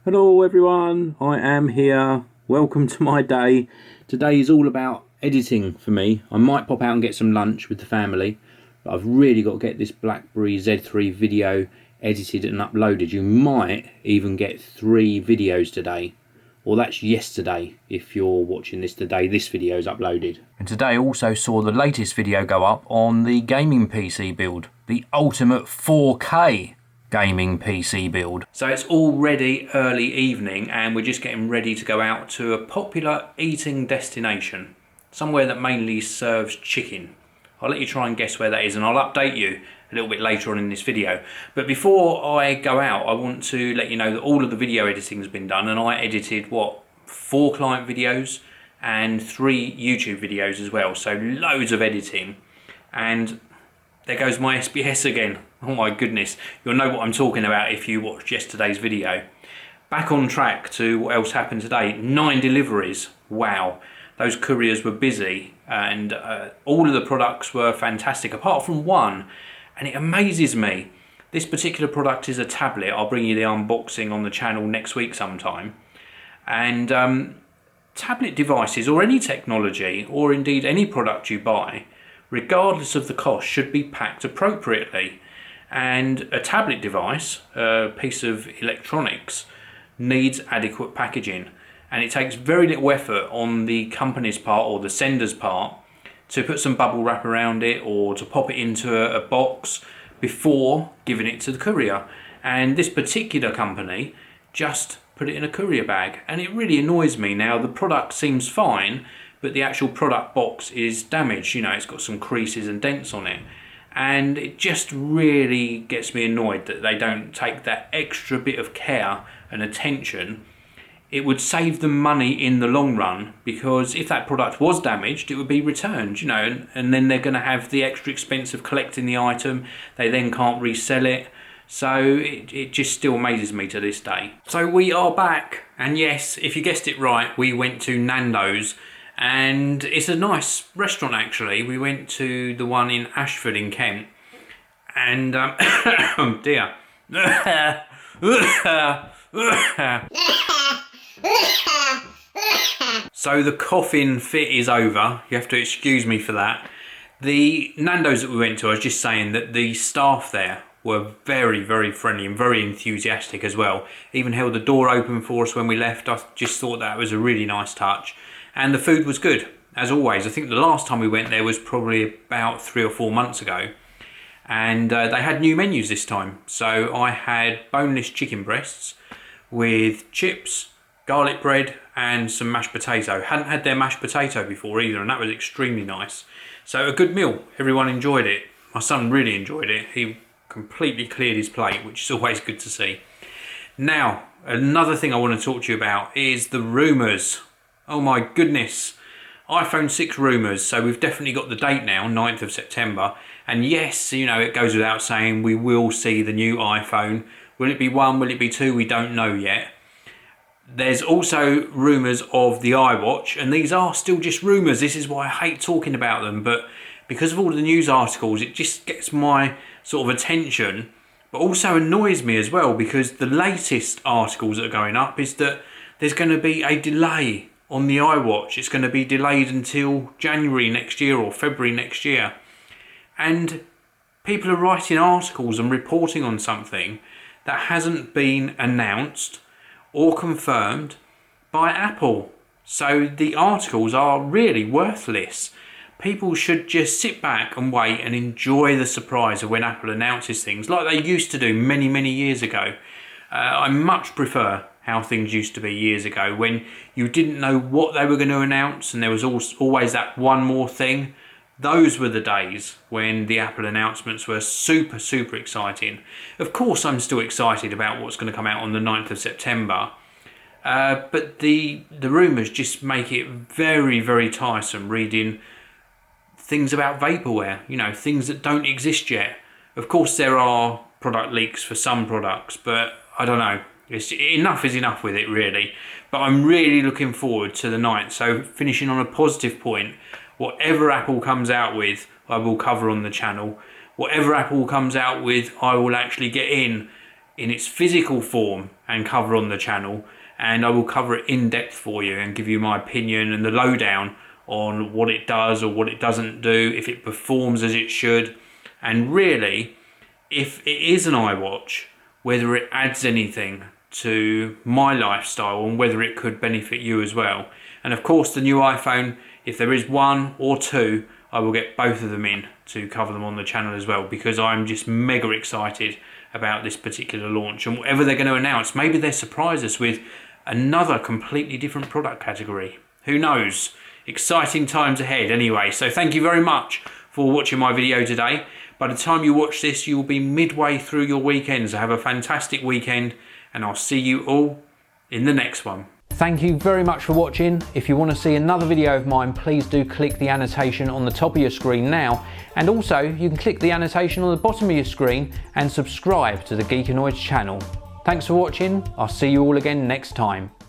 Hello everyone, I am here. Welcome to my day. Today is all about editing for me. I might pop out and get some lunch with the family, but I've really got to get this BlackBerry Z3 video edited and uploaded. You might even get 3 videos today, or that's yesterday if you're watching this the day this video is uploaded. And today also saw the latest video go up on the gaming PC build, the ultimate 4K gaming PC build. So it's already early evening and we're just getting ready to go out to a popular eating destination, somewhere that mainly serves chicken. I'll let you try and guess where that is and I'll update you a little bit later on in this video. But before I go out, I want to let you know that all of the video editing has been done, and I edited 4 client videos and 3 YouTube videos as well, so loads of editing. And there goes my SBS again. Oh my goodness, you'll know what I'm talking about if you watched yesterday's video. Back on track to what else happened today. 9 deliveries, wow. Those couriers were busy and all of the products were fantastic apart from one, and it amazes me. This particular product is a tablet. I'll bring you the unboxing on the channel next week sometime. And tablet devices, or any technology, or indeed any product you buy, regardless of the cost, should be packed appropriately. And a tablet device, a piece of electronics, needs adequate packaging. And it takes very little effort on the company's part or the sender's part to put some bubble wrap around it or to pop it into a box before giving it to the courier. And this particular company just put it in a courier bag. And it really annoys me. Now, the product seems fine, but the actual product box is damaged. You know, it's got some creases and dents on it. And it just really gets me annoyed that they don't take that extra bit of care and attention. It would save them money in the long run, because if that product was damaged, it would be returned, you know, and then they're going to have the extra expense of collecting the item. They then can't resell it. So it just still amazes me to this day. So we are back, and yes, if you guessed it right, we went to Nando's. And it's a nice restaurant actually. We went to the one in Ashford in Kent, and oh dear. So the coughing fit is over. You have to excuse me for that. The Nando's that we went to, I was just saying that the staff there were very, very friendly and very enthusiastic as well. Even held the door open for us when we left. I just thought that was a really nice touch. And the food was good, as always. I think the last time we went there was probably about 3 or 4 months ago. And they had new menus this time. So I had boneless chicken breasts with chips, garlic bread and some mashed potato. Hadn't had their mashed potato before either, and that was extremely nice. So a good meal. Everyone enjoyed it. My son really enjoyed it. He completely cleared his plate, which is always good to see. Now, another thing I want to talk to you about is the rumours. Oh my goodness, iPhone 6 rumours. So we've definitely got the date now, 9th of September. And yes, you know, it goes without saying, we will see the new iPhone. Will it be 1, will it be 2? We don't know yet. There's also rumours of the iWatch, and these are still just rumours. This is why I hate talking about them, but because of all the news articles, it just gets my sort of attention, but also annoys me as well, because the latest articles that are going up is that there's going to be a delay on the iWatch. It's going to be delayed until January next year or February next year. And people are writing articles and reporting on something that hasn't been announced or confirmed by Apple. So the articles are really worthless. People should just sit back and wait and enjoy the surprise of when Apple announces things like they used to do many, many years ago. I much prefer how things used to be years ago, when you didn't know what they were going to announce and there was always that one more thing. Those were the days when the Apple announcements were super, super exciting. Of course, I'm still excited about what's going to come out on the 9th of September. But the rumours just make it very, very tiresome reading things about vaporware, you know, things that don't exist yet. Of course, there are product leaks for some products, but I don't know. Enough is enough with it, really. But I'm really looking forward to the 9th. So finishing on a positive point, whatever Apple comes out with, I will cover on the channel. Whatever Apple comes out with, I will actually get in in its physical form and cover on the channel, and I will cover it in depth for you and give you my opinion and the lowdown on what it does or what it doesn't do, if it performs as it should, and really, if it is an iWatch, whether it adds anything to my lifestyle and whether it could benefit you as well. And of course the new iPhone, if there is one or two, I will get both of them in to cover them on the channel as well, because I'm just mega excited about this particular launch and whatever they're going to announce. Maybe they surprise us with another completely different product category. Who knows? Exciting times ahead anyway. So thank you very much for watching my video today. By the time you watch this, you will be midway through your weekend. So have a fantastic weekend, and I'll see you all in the next one. Thank you very much for watching. If you want to see another video of mine, please do click the annotation on the top of your screen now. And also you can click the annotation on the bottom of your screen and subscribe to the Geekanoids channel. Thanks for watching. I'll see you all again next time.